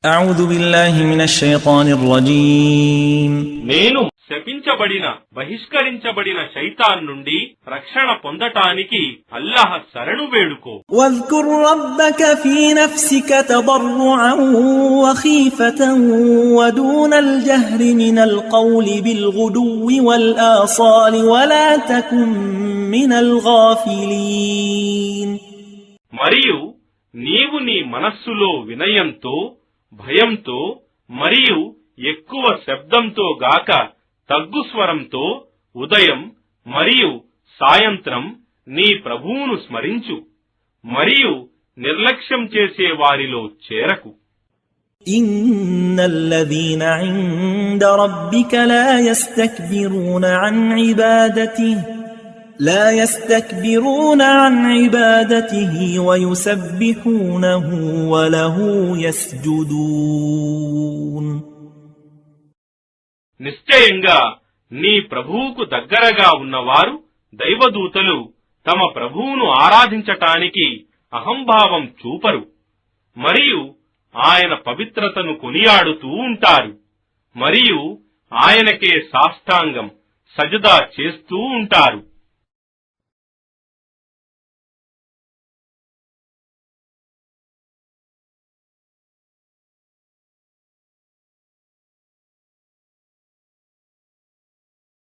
أعوذ بالله من الشيطان الرجيم నేను శపించబడిన బహిష్కరించబడిన శైతాన్ నుండి రక్షణ పొందటానికి అల్లాహ్ శరణు వేడుకో. واذكر ربك في نفسك تضرعا وخيفة ودون الجهر من القول بالغدو والآصال ولا تكن من الغافلين. మరియు నీవు నీ మనస్సులో వినయంతో భయంతో మరియు ఎక్కువ శబ్దంతో గాక తగ్గు స్వరంతో ఉదయం మరియు సాయంత్రం నీ ప్రభువును స్మరించు మరియు నిర్లక్ష్యం చేసే వారిలో చేరకు. إن الذين عند ربك لا يستكبرون عن عبادته ويسبحونه وله يسجدون. నిశ్చయంగా నీ ప్రభువుకు దగ్గరగా ఉన్నవారు దైవదూతలు తమ ప్రభువును ఆరాధించటానికి అహంభావం చూపరు మరియు ఆయన పవిత్రతను కొనియాడుతూ ఉంటారు మరియు ఆయనకే సాష్టాంగం సజదా చేస్తూ ఉంటారు.